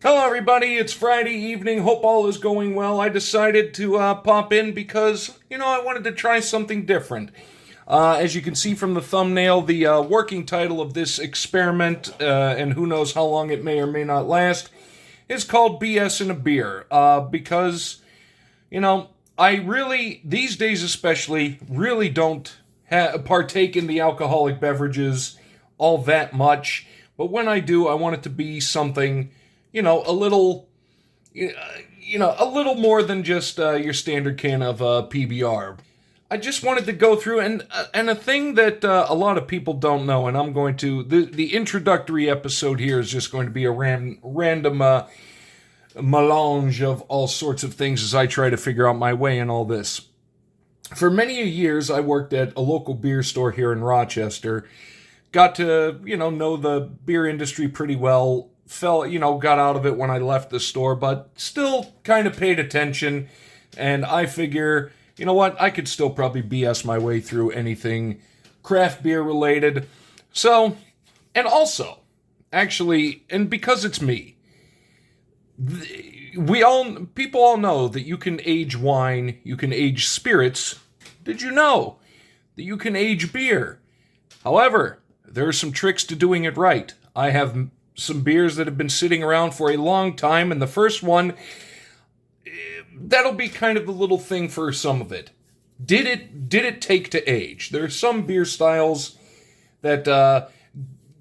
Hello, everybody. It's Friday evening. Hope all is going well. I decided to pop in because, I wanted to try something different. As you can see from the thumbnail, the working title of this experiment, and who knows how long it may or may not last, is called BS in a Beer. Because, I really, these days especially, really don't partake in the alcoholic beverages all that much. But when I do, I want it to be something a little, a little more than just your standard can of PBR. I just wanted to go through and a thing that a lot of people don't know, and I'm going to the introductory episode here is just going to be a random melange of all sorts of things as I try to figure out my way in all this. For many years, I worked at a local beer store here in Rochester. Got to know the beer industry pretty well. Got out of it when I left the store, but still kind of paid attention. And I figure, you know what, I could still probably BS my way through anything craft beer related. So, and also, actually, and because it's me, people all know that you can age wine, you can age spirits. Did you know that you can age beer? However, there are some tricks to doing it right. I have some beers that have been sitting around for a long time, and the first one, that'll be kind of the little thing for some of it. Did it take to age? There are some beer styles that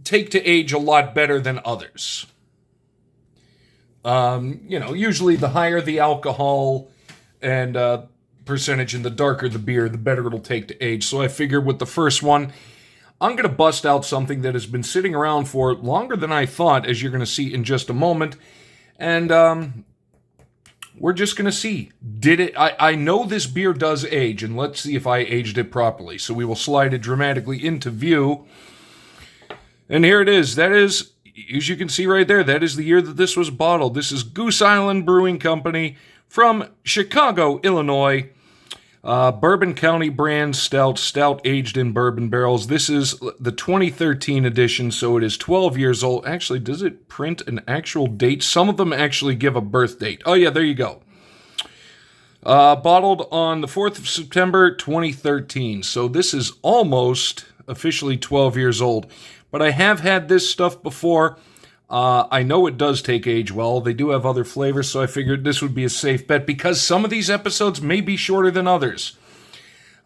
take to age a lot better than others. Usually the higher the alcohol and percentage and the darker the beer, the better it'll take to age. So I figured with the first one, I'm going to bust out something that has been sitting around for longer than I thought, as you're going to see in just a moment. And we're just going to see. Did it? I know this beer does age, and let's see if I aged it properly. So we will slide it dramatically into view. And here it is. That is, as you can see right there, that is the year that this was bottled. This is Goose Island Brewing Company from Chicago, Illinois. Bourbon County brand stout aged in bourbon barrels. This is the 2013 edition, so it is 12 years old. Actually, does it print an actual date? Some of them actually give a birth date. Oh yeah, there you go. Bottled on the 4th of September, 2013. So this is almost officially 12 years old. But I have had this stuff before. I know it does take age well. They do have other flavors, so I figured this would be a safe bet because some of these episodes may be shorter than others.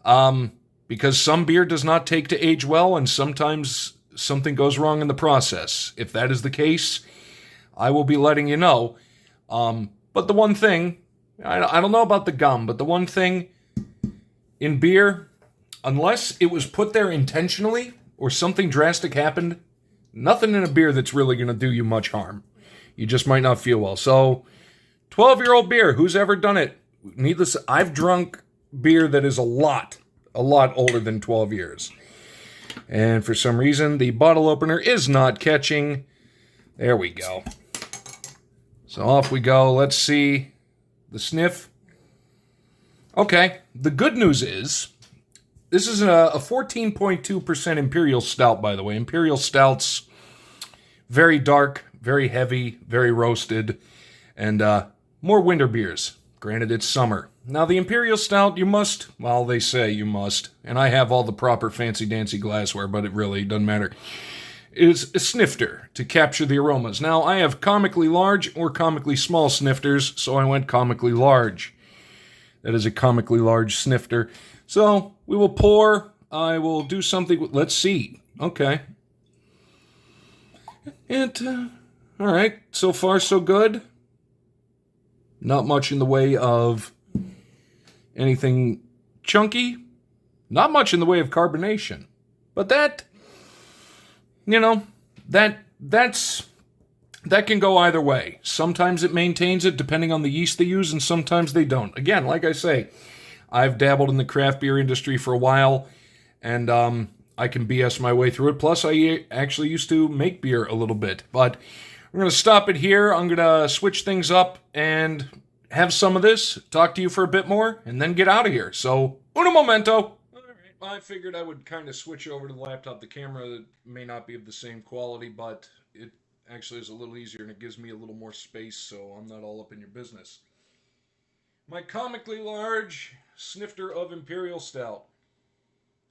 Because some beer does not take to age well, and sometimes something goes wrong in the process. If that is the case, I will be letting you know. But the one thing, I don't know about the gum, but the one thing in beer, unless it was put there intentionally or something drastic happened, nothing in a beer that's really going to do you much harm. You just might not feel well. So, 12-year-old beer, who's ever done it? Needless, I've drunk beer that is a lot older than 12 years. And for some reason, the bottle opener is not catching. There we go. So off we go. Let's see the sniff. Okay, the good news is, this is a 14.2% Imperial Stout, by the way. Imperial Stouts, very dark, very heavy, very roasted, and more winter beers. Granted, it's summer. Now, the Imperial Stout, they say you must, and I have all the proper fancy-dancy glassware, but it really doesn't matter, is a snifter to capture the aromas. Now, I have comically large or comically small snifters, so I went comically large. That is a comically large snifter. So, we will pour. I will do something. Let's see. Okay. And, all right. So far, so good. Not much in the way of anything chunky. Not much in the way of carbonation. But that can go either way. Sometimes it maintains it depending on the yeast they use, and sometimes they don't. Again, like I say, I've dabbled in the craft beer industry for a while, and I can BS my way through it. Plus, I actually used to make beer a little bit. But we're going to stop it here. I'm going to switch things up and have some of this, talk to you for a bit more, and then get out of here. So, uno momento. All right. Well, I figured I would kind of switch over to the laptop. The camera may not be of the same quality, but actually is a little easier and it gives me a little more space so I'm not all up in your business. My comically large snifter of Imperial Stout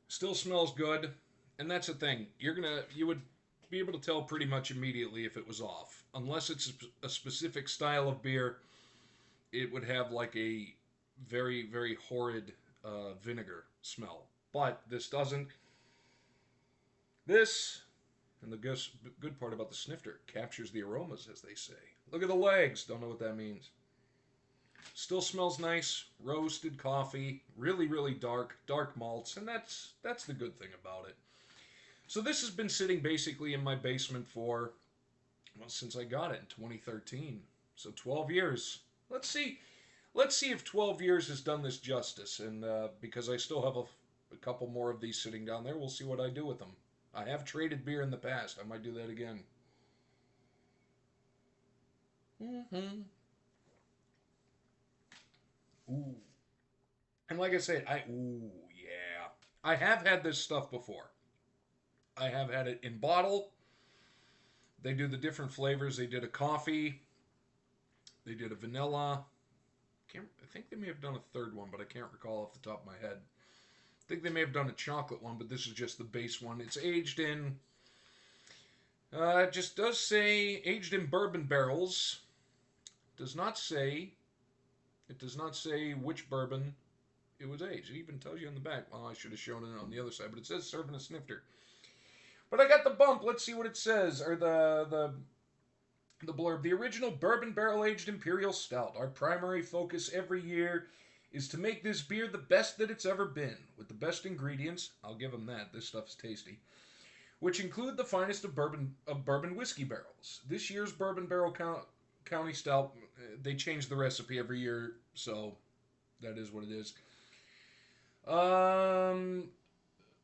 still smells good, and that's the thing. You would be able to tell pretty much immediately if it was off, unless it's a specific style of beer. It would have like a very horrid vinegar smell, but this doesn't. This and the good part about the snifter captures the aromas, as they say. Look at the legs. Don't know what that means. Still smells nice, roasted coffee, really dark malts, and that's the good thing about it. So this has been sitting basically in my basement for well since I got it in 2013. So 12 years. Let's see if 12 years has done this justice, and because I still have a couple more of these sitting down there, we'll see what I do with them. I have traded beer in the past. I might do that again. Mm-hmm. Ooh. And like I said, ooh, yeah. I have had this stuff before. I have had it in bottle. They do the different flavors. They did a coffee. They did a vanilla. I think they may have done a third one, but I can't recall off the top of my head. I think they may have done a chocolate one, but this is just the base one. It's aged in. It just does say aged in bourbon barrels. Does not say. It does not say which bourbon it was aged. It even tells you on the back. Well, I should have shown it on the other side, but it says serving a snifter. But I got the bump. Let's see what it says, or the blurb. The original bourbon barrel aged Imperial Stout. Our primary focus every year is to make this beer the best that it's ever been, with the best ingredients. I'll give them that. This stuff's tasty. Which include the finest of bourbon whiskey barrels. This year's bourbon barrel county stout. They change the recipe every year, so that is what it is.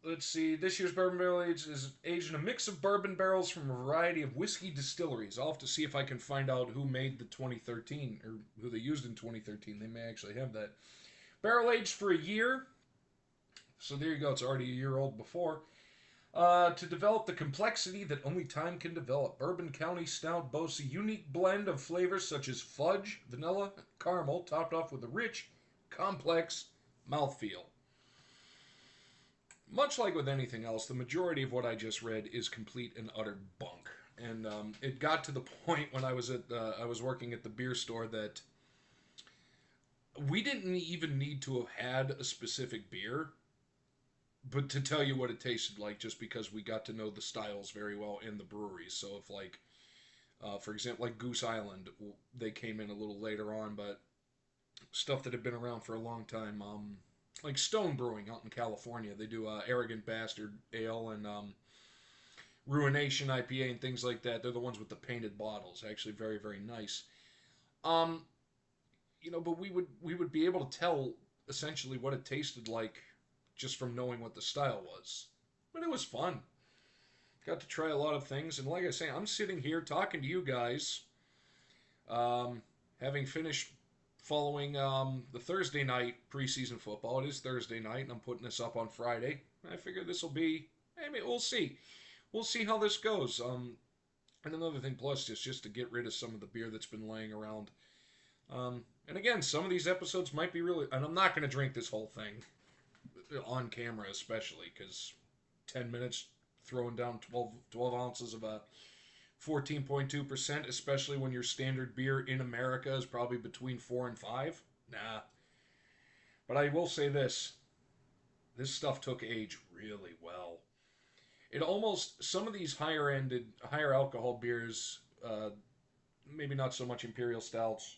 Let's see. This year's bourbon barrel is aged in a mix of bourbon barrels from a variety of whiskey distilleries. I'll have to see if I can find out who made the 2013 or who they used in 2013. They may actually have that. Barrel aged for a year. So there you go. It's already a year old before. To develop the complexity that only time can develop. Bourbon County Stout boasts a unique blend of flavors such as fudge, vanilla, caramel, topped off with a rich, complex mouthfeel. Much like with anything else, the majority of what I just read is complete and utter bunk. And it got to the point when I was working at the beer store that we didn't even need to have had a specific beer, but to tell you what it tasted like, just because we got to know the styles very well in the breweries. So if for example, like Goose Island, they came in a little later on, but stuff that had been around for a long time. Like Stone Brewing out in California, they do Arrogant Bastard Ale and Ruination IPA and things like that. They're the ones with the painted bottles. Actually, very nice. Um, but we would be able to tell essentially what it tasted like just from knowing what the style was. But it was fun. Got to try a lot of things, and like I say, I'm sitting here talking to you guys, having finished following the Thursday night preseason football. It is Thursday night, and I'm putting this up on Friday. I figure this will be. I mean, we'll see. We'll see how this goes. And another thing, plus, just to get rid of some of the beer that's been laying around. And again, some of these episodes might be really. And I'm not going to drink this whole thing on camera, especially because 10 minutes throwing down 12 ounces of a 14.2%, especially when your standard beer in America is probably between 4 and 5. Nah. But I will say this. This stuff took age really well. It almost, some of these higher alcohol beers, maybe not so much Imperial Stouts,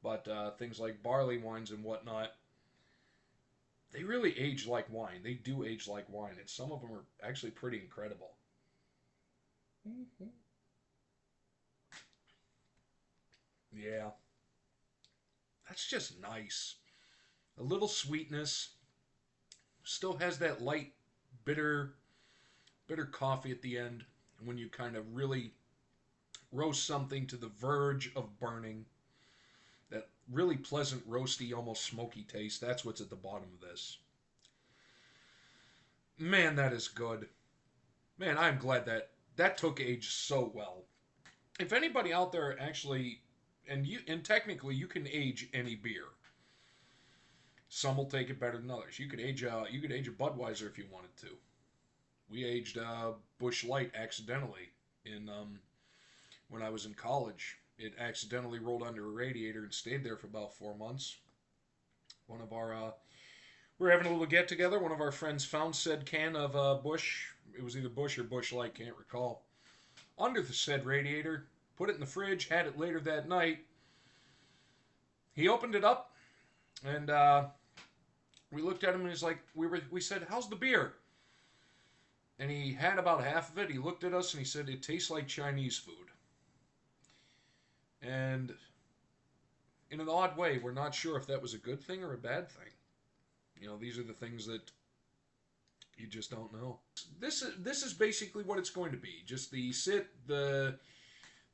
but things like barley wines and whatnot, they really age like wine. They do age like wine, and some of them are actually pretty incredible. Mm-hmm. Yeah, that's just nice. A little sweetness. Still has that light, bitter coffee at the end when you kind of really roast something to the verge of burning. That really pleasant, roasty, almost smoky taste. That's what's at the bottom of this. Man, that is good. Man, I'm glad that took age so well. if anybody out there actually, and technically you can age any beer. Some will take it better than others. You could age a Budweiser if you wanted to. We aged Busch Light accidentally in when I was in college. It accidentally rolled under a radiator and stayed there for about 4 months. One of our we were having a little get together. One of our friends found said can of Busch. It was either Busch or Busch Light, can't recall. Under the said radiator, put it in the fridge, had it later that night. He opened it up, and we looked at him, and he's like, we said, "How's the beer?" And he had about half of it. He looked at us and he said, "It tastes like Chinese food." And in an odd way, we're not sure if that was a good thing or a bad thing. These are the things that you just don't know. This is basically what it's going to be. Just the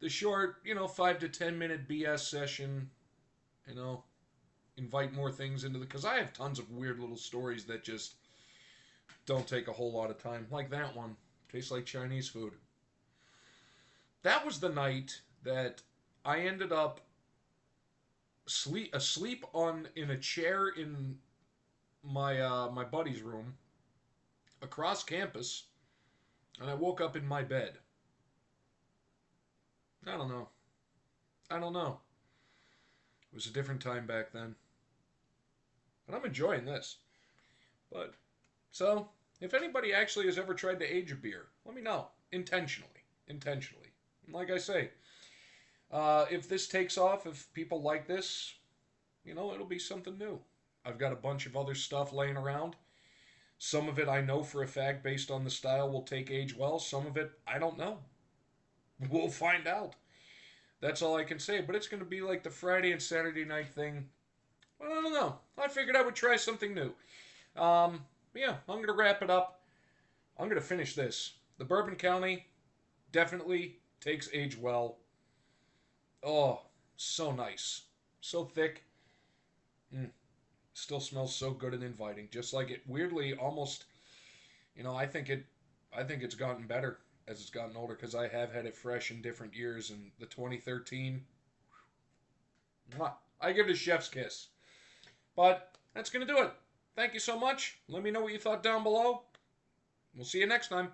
short, 5 to 10 minute BS session. Invite more things into because I have tons of weird little stories that just don't take a whole lot of time. Like that one. Tastes like Chinese food. That was the night that I ended up asleep in a chair in my buddy's room across campus, and I woke up in my bed. I don't know. I don't know. It was a different time back then. But I'm enjoying this. But, so, if anybody actually has ever tried to age a beer, let me know. Intentionally. Intentionally. And like I say, if this takes off, if people like this, it'll be something new. I've got a bunch of other stuff laying around. Some of it I know for a fact, based on the style, will take age well. Some of it, I don't know. We'll find out. That's all I can say. But it's going to be like the Friday and Saturday night thing. Well, I don't know. I figured I would try something new. Yeah, I'm going to wrap it up. I'm going to finish this. The Bourbon County definitely takes age well. Oh, so nice. So thick. Still smells so good and inviting. Just like it weirdly almost, I think it's gotten better as it's gotten older because I have had it fresh in different years, and the 2013, I give it a chef's kiss. But that's going to do it. Thank you so much. Let me know what you thought down below. We'll see you next time.